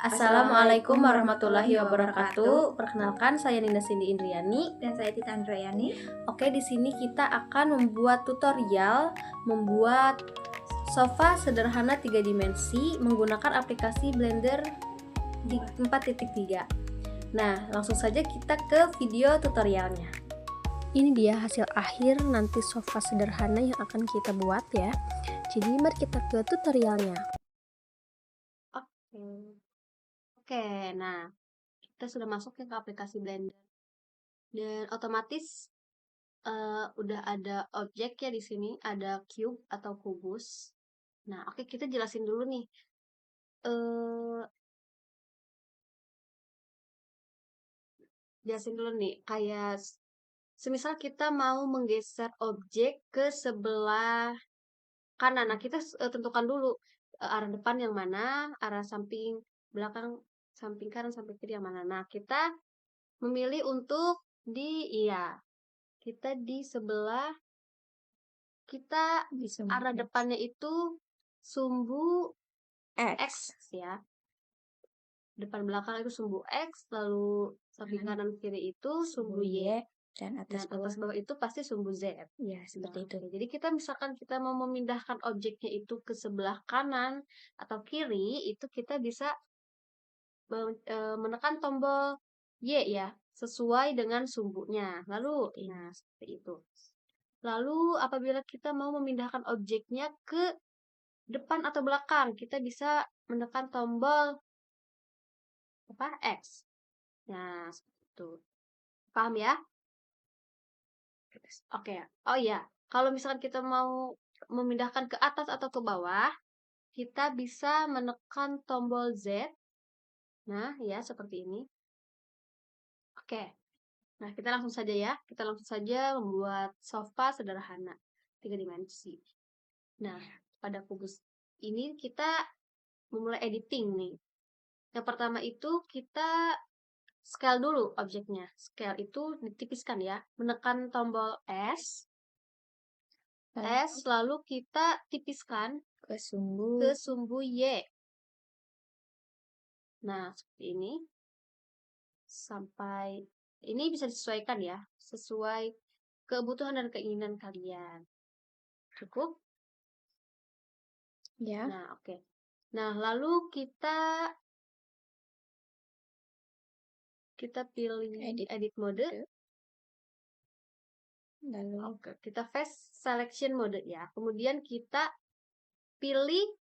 Assalamualaikum warahmatullahi wabarakatuh. Perkenalkan, saya Ninda Cindy Indriani. Dan saya Tita Andrayani. Oke, di sini kita akan membuat tutorial membuat sofa sederhana 3 dimensi menggunakan aplikasi Blender di 4.3. Nah, langsung saja kita ke video tutorialnya. Ini dia hasil akhir nanti sofa sederhana yang akan kita buat ya. Jadi mari kita ke tutorialnya. Oke, nah kita sudah masuk ke aplikasi Blender dan otomatis udah ada objek ya di sini, ada cube atau kubus. Nah, oke, kita jelasin dulu nih. Jelasin dulu nih, kayak semisal kita mau menggeser objek ke sebelah kanan. Nah, kita tentukan dulu arah depan yang mana, arah samping belakang, samping kanan, samping kiri yang mana. Nah, kita memilih untuk kita di sebelah, kita arah depannya itu sumbu X ya. Depan belakang itu sumbu X, lalu samping kanan kiri itu sumbu Y, dan atas bawah itu pasti sumbu Z. Ya, seperti itu. Jadi kita misalkan kita mau memindahkan objeknya itu ke sebelah kanan atau kiri, itu kita bisa menekan tombol Y ya, sesuai dengan sumbunya. Lalu, nah seperti itu. Lalu apabila kita mau memindahkan objeknya ke depan atau belakang, kita bisa menekan tombol X. Nah, seperti itu. Paham ya? Oke. Oh iya, kalau misalkan kita mau memindahkan ke atas atau ke bawah, kita bisa menekan tombol Z. Nah, ya seperti ini. Oke. Nah, kita langsung saja ya. Kita langsung saja membuat sofa sederhana 3 dimensi. Nah, pada kubus ini kita memulai editing nih. Yang pertama itu kita scale dulu objeknya. Scale itu ditipiskan ya. Menekan tombol S, lalu kita tipiskan ke sumbu Y. Nah, seperti ini. Sampai ini bisa disesuaikan ya, sesuai kebutuhan dan keinginan kalian. Cukup? Ya. Nah, oke. Nah, lalu kita pilih edit mode. Lalu kita face selection mode ya. Kemudian kita pilih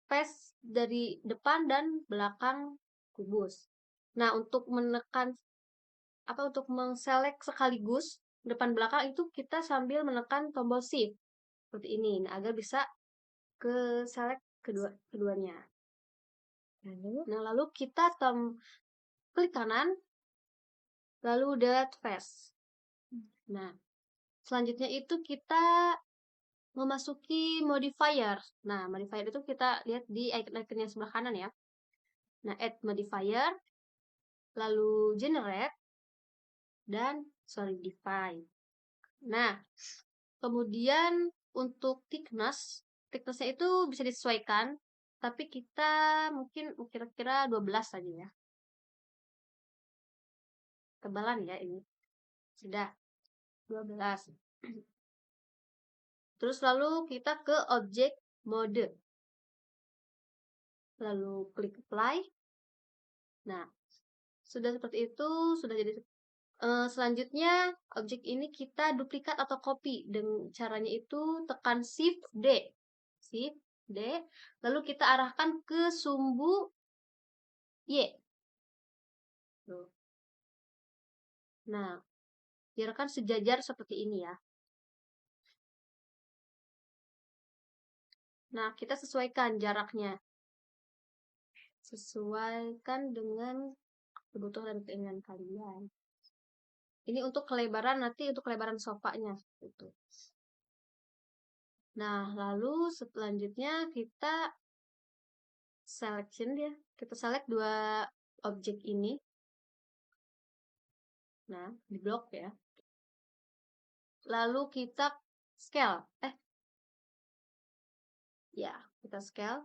face dari depan dan belakang kubus. Nah, untuk menekan untuk mengselect sekaligus depan belakang itu kita sambil menekan tombol shift seperti ini. Nah, agar bisa ke select keduanya. Lalu kita klik kanan, lalu delete face. Nah, selanjutnya itu kita memasuki modifier. Nah, modifier itu kita lihat di icon-icon yang sebelah kanan ya. Nah, add modifier, lalu generate, dan solidify. Nah, kemudian untuk thickness-nya itu bisa disesuaikan, tapi kita mungkin kira-kira 12 saja ya. Tebalan ya ini. Sudah 12. Terus lalu kita ke objek mode. Lalu klik apply. Nah, sudah seperti itu, sudah jadi. Selanjutnya objek ini kita duplikat atau copy. Dengan caranya itu tekan shift D. Shift D. Lalu kita arahkan ke sumbu Y. Nah, biarkan sejajar seperti ini ya. Nah, kita sesuaikan jaraknya. Sesuaikan dengan kebutuhan dan keinginan kalian. Ini untuk kelebaran, nanti untuk kelebaran sofanya. Gitu. Nah, lalu selanjutnya kita selection ya. Kita select dua objek ini. Nah, di blok ya. Lalu kita scale. Ya, kita scale.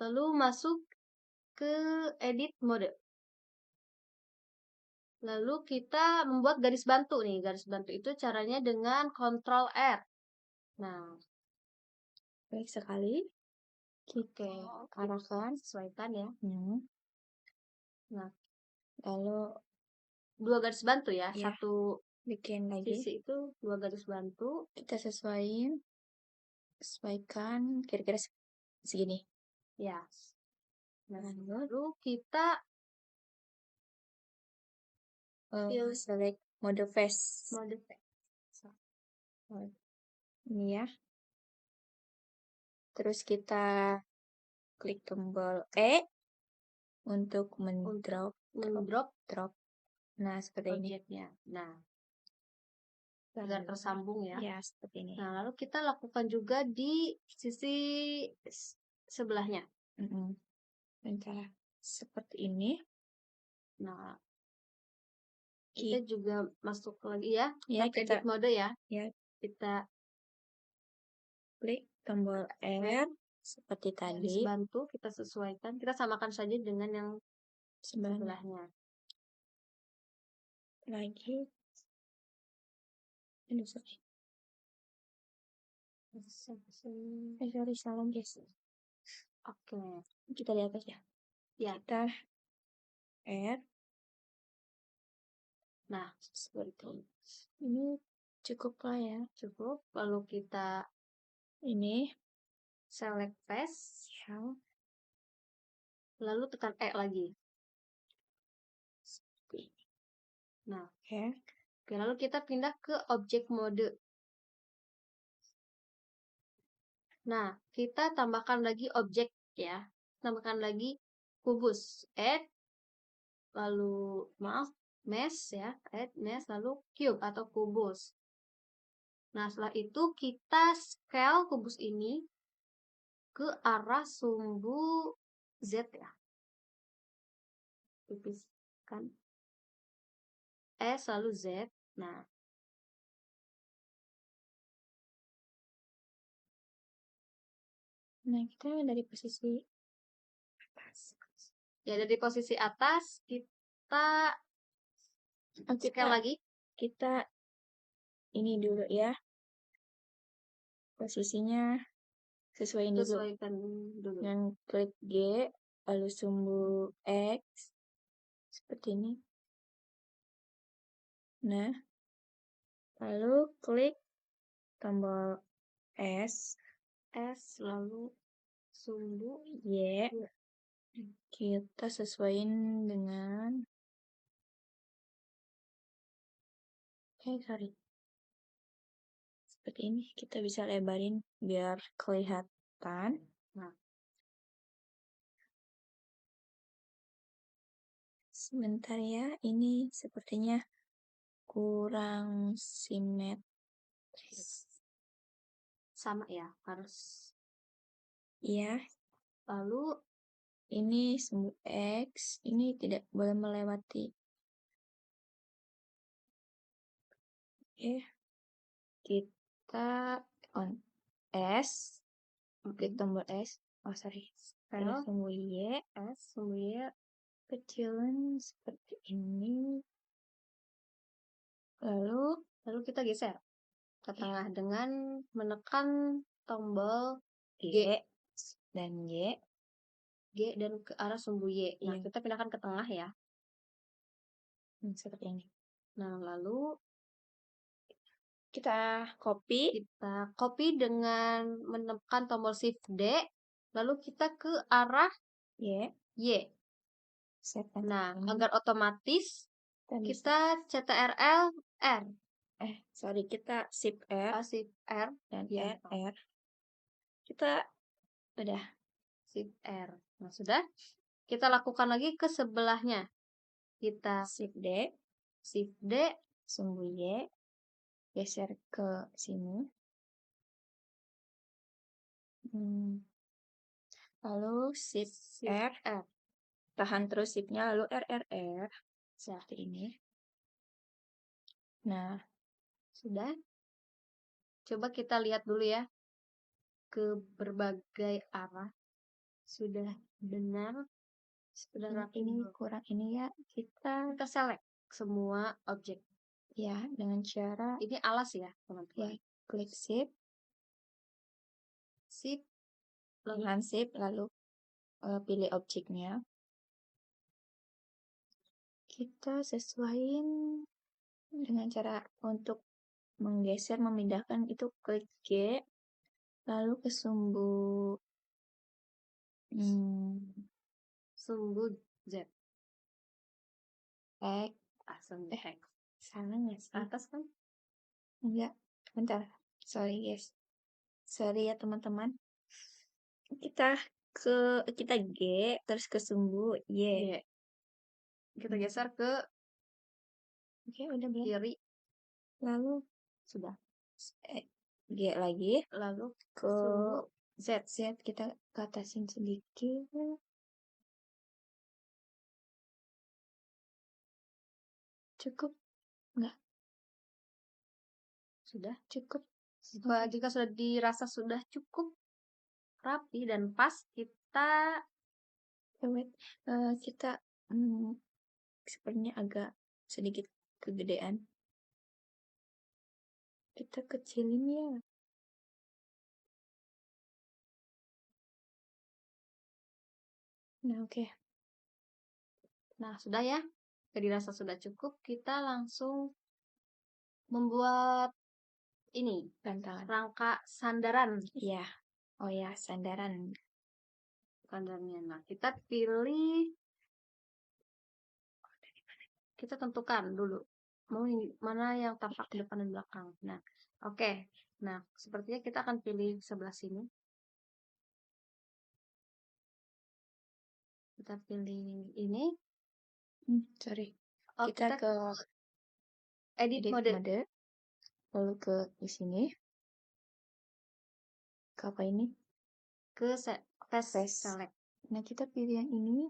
Lalu masuk ke edit mode. Lalu kita membuat garis bantu nih. Garis bantu itu caranya dengan Ctrl R. Nah, Baik sekali. Kita arahkan. sesuaikan ya. Nah, Lalu dua garis bantu ya. Ya. Satu bikin lagi. sisi itu dua garis bantu. Kita sesuaikan kira-kira segini. Ya. Nah, Lalu lalu kita select mode face. mode Ini ya. Terus kita klik tombol E untuk mendrop drop. Nah, seperti ini. objeknya. Nah, agar tersambung ya. Ya, seperti ini. Nah, lalu kita lakukan juga di sisi sebelahnya. Dan cara seperti ini. Nah, kita juga masuk lagi ya. Ya, kita edit mode ya. Ya. Kita klik tombol R seperti tadi. garis bantu kita sesuaikan. Kita samakan saja dengan yang sebelahnya. Lagi. Ini sorry. Salam guys. Oke. Kita lihat aja. Ya. Kita R. Nah, seperti ini. Ini cukup lah ya. Cukup. Lalu kita ini select face. Ya. Lalu tekan E lagi. Nah, oke, lalu kita pindah ke objek mode. Nah, kita tambahkan lagi objek ya. Tambahkan lagi kubus. Add, lalu mesh ya. Add mesh, lalu cube atau kubus. Nah, setelah itu kita scale kubus ini ke arah sumbu Z ya. Tipiskan. S lalu Z. Nah, kita dari posisi atas. Ya, dari posisi atas kita scale lagi. Kita ini dulu ya. Posisinya sesuaikan dulu. Yang klik G, lalu sumbu X. Seperti ini. Nah, lalu klik tombol S, lalu sumbu Y. Kita sesuaiin dengan sorry. Seperti ini, kita bisa lebarin biar kelihatan. Nah, sebentar ya, ini sepertinya kurang simetris. Sama ya, harus. Iya. Lalu ini sumbu X, ini tidak boleh melewati. Kita on S, klik tombol S. Oh sorry. Lalu sumbu Y, sumbu Y kecilin seperti ini. Lalu kita geser ke tengah dengan menekan tombol G dan Y. G dan ke arah sumbu Y. Nah, kita pindahkan ke tengah ya. Seperti ini. Nah, lalu kita copy dengan menekan tombol Shift D, lalu kita ke arah Y. Nah, agar otomatis kita CTRL R. Kita Shift R. Shift R dan R. Kita udah Shift R. Nah, sudah. Kita lakukan lagi ke sebelahnya. Kita Shift D, sumbu Y, geser ke sini. Lalu Shift R. Tahan terus shiftnya, lalu R. Seperti ini. Nah, sudah. Coba kita lihat dulu ya ke berbagai arah. sudah benar, sudah rapi ini belum? kurang ini ya, kita Kita select semua objek. ya dengan cara Ini alas ya, ya teman-teman. klik shift, Sip, dengan shift lalu pilih objeknya. Kita sesuaiin dengan cara untuk menggeser, memindahkan itu klik G, lalu ke sumbu sumbu Z. X, Sumbu X. salah nggak sih? Atas kan? Enggak, bentar. Sorry guys. Sorry ya teman-teman. Kita G, terus ke sumbu Y. Y. Kita geser ke Oke, udah belum? kiri. Lalu Sudah. G lagi. Lalu Ke sumbu Z. Z kita ke atasin sedikit. Cukup? Enggak. Sudah. Cukup. Jika sudah dirasa sudah cukup rapi dan pas, kita Wait. Kita sepertinya agak sedikit kegedean. Kita kecilin ya. Nah, oke. Nah, sudah ya. Jadi dirasa sudah cukup, kita langsung membuat ini, Tantangan. rangka sandaran. Iya. Oh ya, sandaran. Sandarannya. Nah, kita pilih, kita tentukan dulu mau mana yang tampak depan dan belakang. Nah, oke. Nah, sepertinya kita akan pilih sebelah sini. Kita pilih ini. Sorry. Oh, kita ke edit mode. Lalu ke di sini. Ke apa ini? Ke face select. Nah, kita pilih yang ini.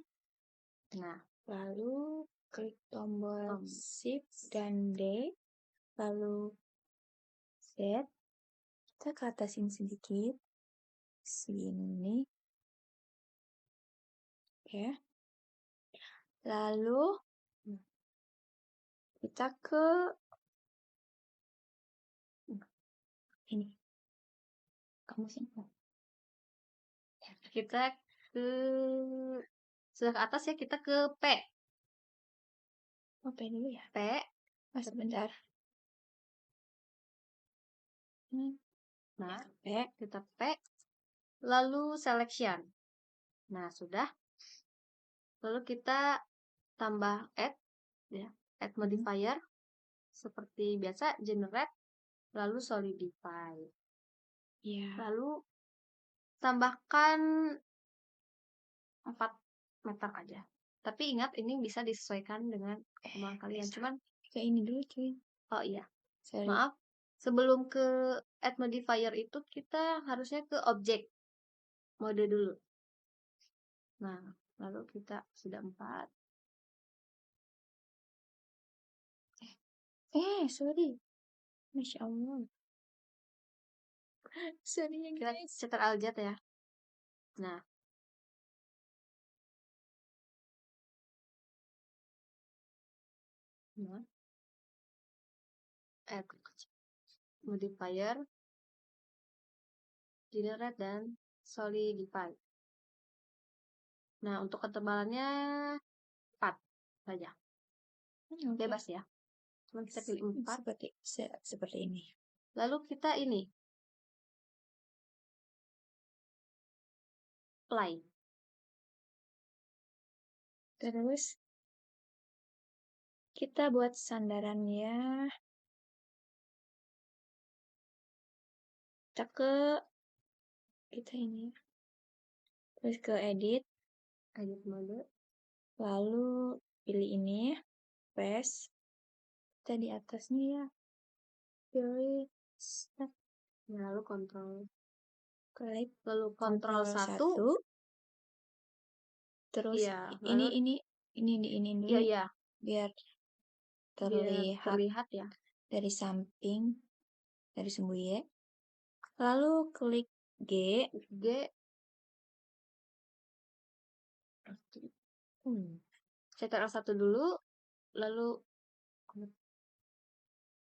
Nah, lalu klik tombol shift dan D. Lalu Z. Kita ke atasin sedikit. Sini. Ya. Lalu kita ke ini. Kamu sini. kita ke sudah ke atas ya, kita ke P. Oh, P dulu ya. P. Sebentar. Nah, kita P. Lalu selection. Nah, sudah. Lalu kita tambah add ya, add modifier seperti biasa, generate, lalu solidify. Lalu tambahkan 4 meter aja. Tapi ingat ini bisa disesuaikan dengan kemauan kalian. Cuman kayak ini dulu cuy. Oh iya. Sorry. Maaf. Sebelum ke add modifier itu kita harusnya ke objek mode dulu. Nah, lalu kita sudah 4. Sorry. Masya Allah. Sorry ya Kita guys. setter aljat ya. Nah. Add modifier, generate, dan solidify. Nah, untuk ketebalannya 4 saja. Bebas ya. Cuma kita pilih 4. Seperti ini. Lalu kita ini. Apply. Terus kita buat sandarannya. Kita ini. Terus ke edit mode. Lalu pilih ini. Paste. Kita di atasnya ya. Pilih. Lalu klik. Lalu kontrol 1. Terus iya, ini dulu. Iya. Biar terlihat ya. Dari samping, dari sumbu Y. Lalu klik G. Ctrl 1 dulu, lalu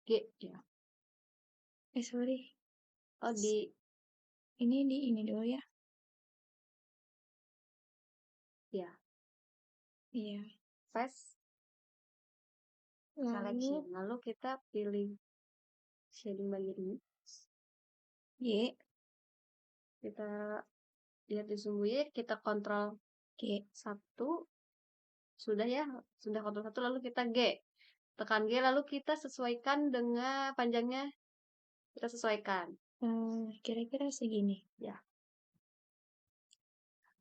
G ya. Sorry. Oh, Ini dulu ya. ya. Iya. Paste selection. Lalu kita pilih shading bagian ini. Y. Kita lihat di sumbu Y, kita kontrol G1. Sudah ya, sudah kontrol 1, lalu kita G. Tekan G, lalu kita sesuaikan dengan panjangnya. Kita sesuaikan. Kira-kira segini. Ya.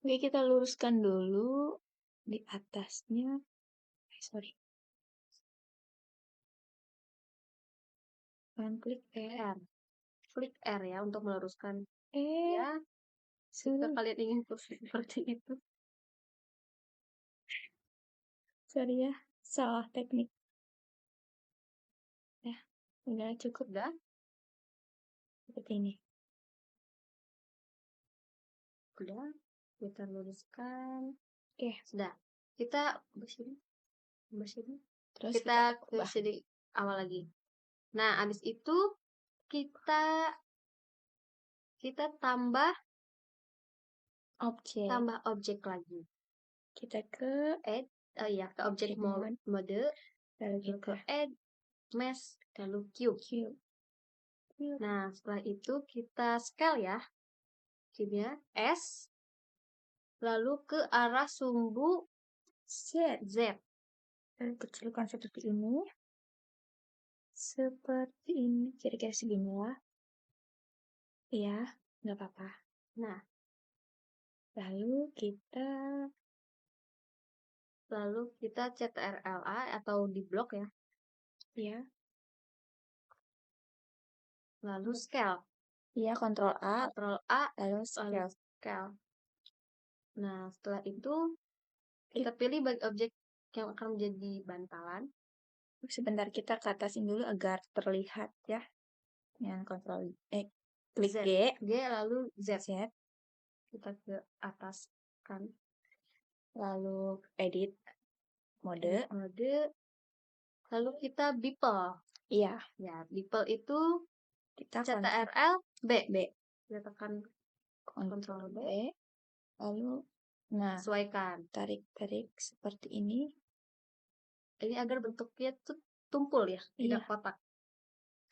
Oke, kita luruskan dulu di atasnya. Sorry. Klik R. Klik R ya untuk meluruskan. Ya. Jika kalian ingin kursi seperti itu. Sorry ya, salah teknik. Ya, udah cukup. Udah. Seperti ini. Udah. Kita luruskan. Oke. Sudah. Kita bersini. Terus kita ke shading awal lagi. Nah, habis itu kita tambah objek lagi. Kita ke add, ke object mode, lalu ke add, mesh, lalu cube. Nah, setelah itu kita scale ya, cube-nya S, lalu ke arah sumbu Z. Dan kecilkan seperti ini. Seperti ini, kira-kira segini lah. Iya, nggak apa-apa. Nah, lalu kita CTRL-A atau di blok ya. Iya. Lalu scale. Iya, Ctrl A, lalu scale. Nah, setelah itu kita pilih bagi objek yang akan menjadi bantalan. Sebentar, kita ke atasin dulu agar terlihat ya. Dengan klik G lalu Z. Kita ke atas kan. Lalu edit mode. Lalu kita beeple. Iya. Ya, beeple itu kita CTRL B. Kita tekan Ctrl B. Lalu sesuaikan. Tarik seperti ini. Ini agar bentuknya tuh tumpul ya, tidak kotak.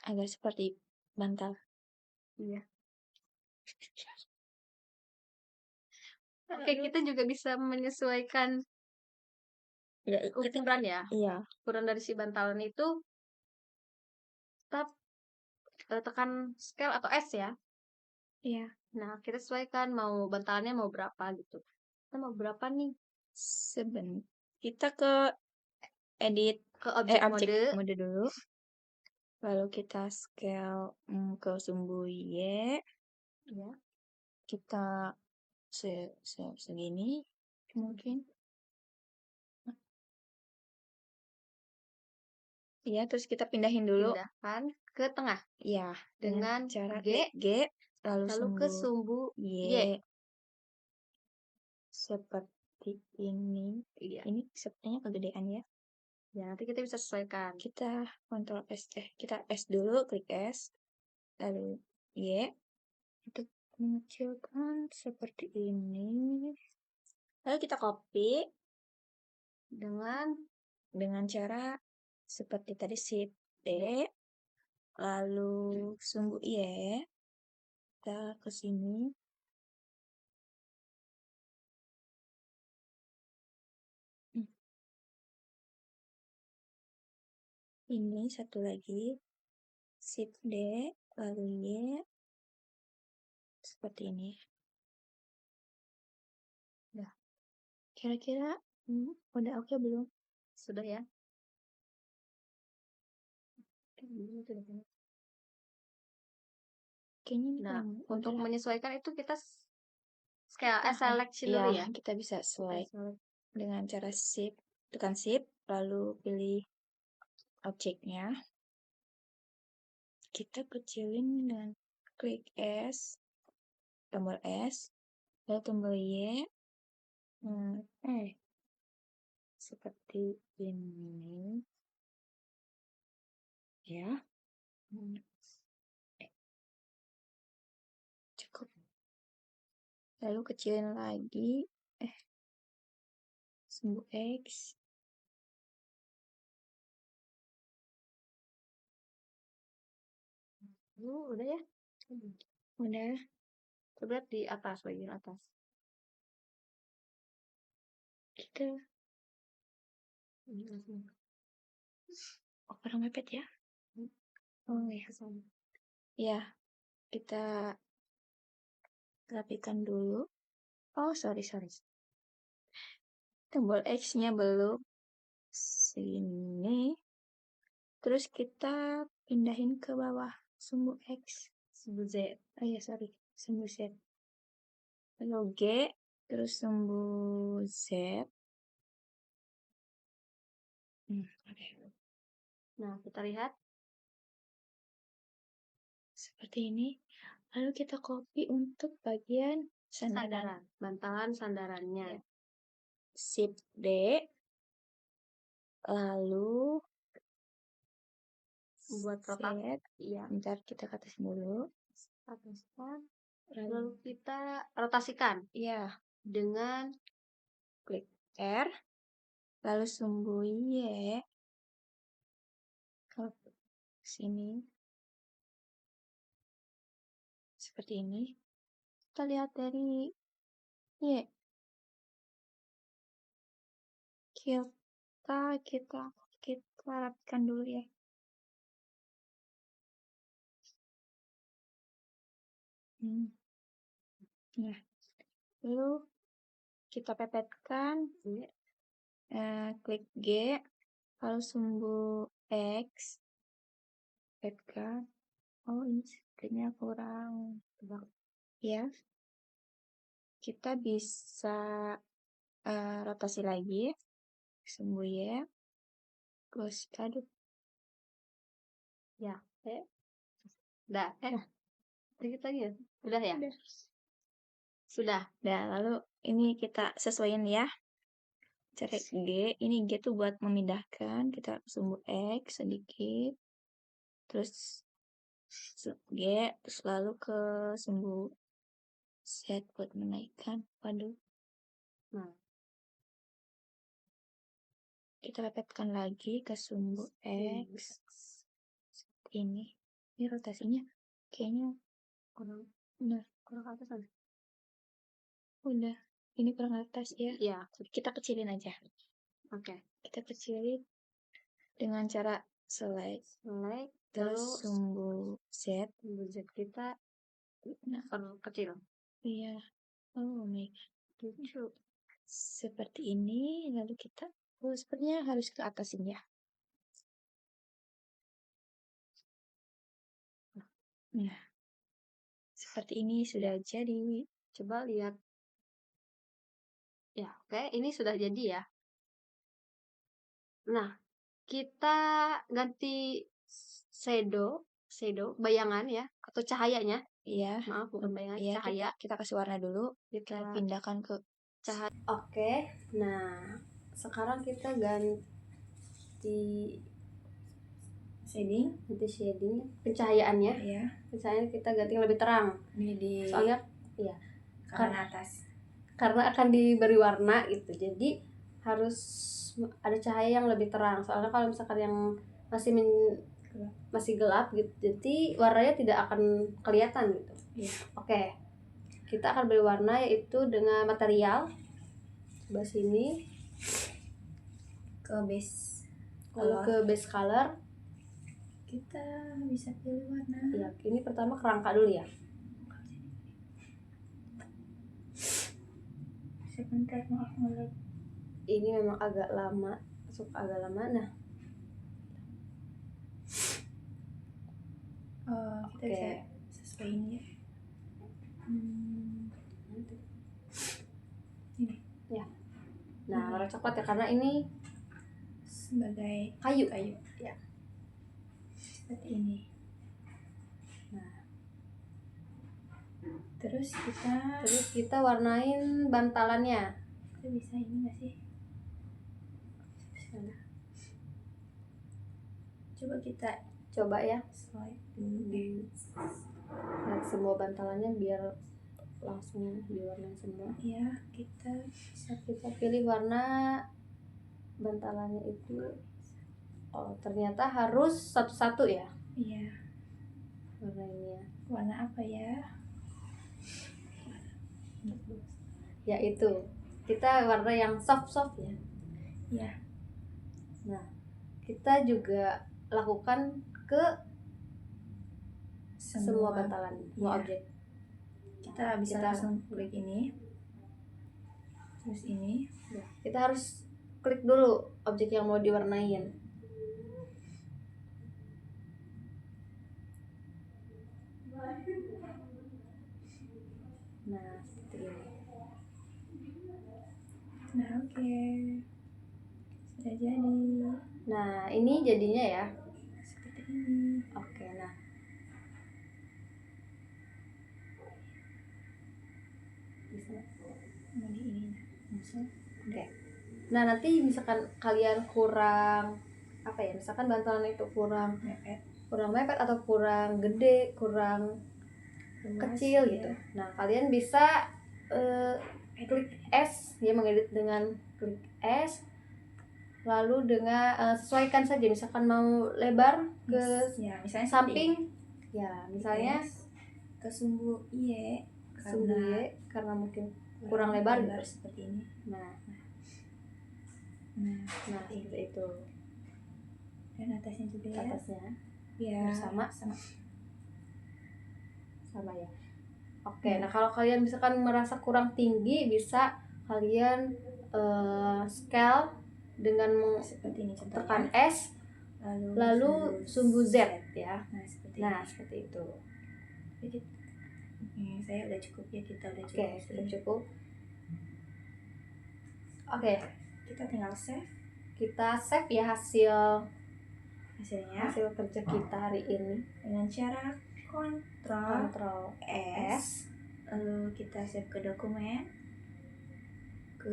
Agar seperti bantal. Iya. Oke, kita juga bisa menyesuaikan ukuran ya. Iya. Ukuran dari si bantalan itu tetap tekan scale atau S ya. Iya. Nah, kita sesuaikan mau bantalannya mau berapa gitu. Kita mau berapa nih? Kita ke edit ke objek mode dulu. Lalu kita scale ke sumbu Y. Ya. Kita segini mungkin. Iya, terus kita pindahin dulu. Pindahkan ke tengah. Iya, dengan cara G lalu ke sumbu Y. Seperti ini. Iya. Ini sepertinya kegedean ya. Ya, nanti kita bisa sesuaikan. Kita Ctrl S, kita S dulu, klik S, lalu Y, untuk mengecilkan seperti ini. Lalu kita copy dengan cara seperti tadi Shift D, lalu sumbu Y, kita ke sini. Ini satu lagi, Shift D, lalu Y, seperti ini. Nah, kira-kira udah oke belum? Sudah ya. Nah, untuk menyesuaikan itu kita selection dulu ya. Kita bisa select dengan cara Shift, tekan Shift, lalu pilih objeknya. Kita kecilin dengan klik S, tombol S, lalu tombol Y, seperti ini ya. Cukup. Lalu kecilin lagi sumbu X. Udah ya? Udah. Coba lihat di atas, bagian atas. Gitu. Oh, kurang mepet ya? Oh ya. Ya, kita rapikan dulu. Oh, sorry. Tombol X-nya belum. Sini. Terus kita pindahin ke bawah sumbu X. Sumbu Z. Oh iya, sorry. Sumbu Z. Lalu G. Terus sumbu Z. Oke. Nah, kita lihat. Seperti ini. Lalu kita copy untuk bagian sandaran. Bantalan sandarannya. Shift D. Lalu Buat rotak. Iya. Bentar, kita ke atas dulu. Ataskan. Lalu kita rotasikan. Iya. Dengan Klik R. Lalu sumbu Y. Ke sini. Seperti ini. Kita lihat dari Y. Kita rapikan dulu ya. Nah, lalu kita pepetkan. Klik G. Lalu sumbu X. Pepetkan. Oh, ini sepertinya kurang. Ya. Kita bisa rotasi lagi. Sumbu Y. Terus aduk. ya. Udah. Dikit lagi ya? Udah ya? Sudah. Nah, lalu ini kita sesuaiin ya. Cara G. Ini G tuh buat memindahkan. Kita sumbu X sedikit. Terus G. Terus lalu ke sumbu Z buat menaikkan. Waduh. Nah. Kita pepetkan lagi ke sumbu X. Seperti ini. Ini rotasinya kayaknya kurang atas. Udah. Ini kurang atas ya. Iya. Kita kecilin aja. Oke. Kita kecilin dengan cara select. Terus sumbu Z. Sumbu Z kita kecil. Iya. Oh my. Lucu. Seperti ini. Lalu kita sepertinya harus ke atasin ya. Nah. Seperti ini sudah jadi. Coba lihat. Ya, oke. Ini sudah jadi ya. Nah, kita ganti shadow, bayangan ya, atau cahayanya. Iya. Maaf, bukan bayangan, iya, cahaya. Kita kasih warna dulu. Kita pindahkan ke cahaya. Oke. Nah, sekarang kita ganti shading, pencahayaannya. Iya. Pencahayaan kita ganti yang lebih terang. Ini soalnya ya karena atas. Karena akan diberi warna gitu. Jadi harus ada cahaya yang lebih terang. Soalnya kalau misalkan yang masih gelap gitu, jadi warnanya tidak akan kelihatan gitu. Iya. Oke. Kita akan beri warna yaitu dengan material. Coba sini Ke base. Lalu ke base color. Kita bisa pilih warna. Ya, ini pertama kerangka dulu ya. Sebentar, maaf ngelag. Ini memang agak lama. Nah. Kita bisa sesuaiin ya. Ini. Ya. Nah, warna coklat ya karena ini sebagai kayu. Ya. Seperti ini. Nah. Terus kita warnain bantalannya. Kita bisa ini nggak sih? Coba kita Coba ya slide dulu. di lihat semua bantalannya biar langsung diwarnai semua. Ya, kita Kita pilih warna bantalannya itu. Oh, ternyata harus satu-satu ya iya. warnanya. Warna apa ya? Yaitu kita warna yang soft ya. Iya. Nah, kita juga lakukan ke semua bantalan, semua Iya. objek. Kita bisa Kita langsung klik ini. Terus ini. Ya, kita harus klik dulu objek yang mau diwarnain. Nah, seperti ini. Nah, oke. Sudah jadi. Nah, ini jadinya ya. Seperti ini. Oke, nah. Bisa. Mau di ini. Bisa. Oke. Nah, nanti misalkan kalian kurang apa ya? Misalkan bantalan itu kurang mepet atau kurang gede, kurang Luas, kecil ya. gitu. Nah, kalian bisa klik S ya, mengedit dengan klik S. Lalu dengan sesuaikan saja, misalkan mau lebar ke ya, misalnya samping ya, misalnya ke sumbu Y karena mungkin kurang lebar gitu. Seperti ini. Nah seperti itu. Dan atasnya juga ya. Atasnya Biar sama ya. Oke, Ya. nah kalau kalian misalkan merasa kurang tinggi, bisa kalian scale dengan seperti ini contohnya. tekan S lalu sumbu Z ya. Nah, seperti itu. Jadi, saya udah cukup ya, kita udah cukup. Oke, sudah cukup. Oke, kita tinggal save. Kita save ya hasil kerja kita hari ini dengan cara Ctrl S. Lalu kita save ke dokumen, ke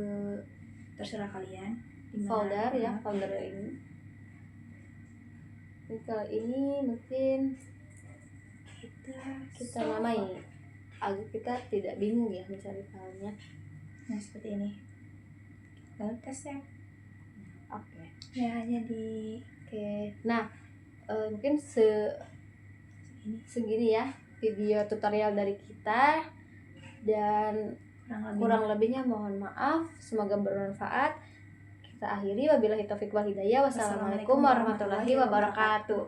terserah kalian folder ya, folder ini. Jadi kalau ini mungkin kita namai agar kita tidak bingung ya mencari filenya. Nah, seperti ini. Lalu kita save. Oke. Ya, jadi nah mungkin segini ya video tutorial dari kita, dan kurang lebihnya mohon maaf, semoga bermanfaat. Kita akhiri, wabillahi taufiq wal hidayah. Wassalamualaikum warahmatullahi wabarakatuh.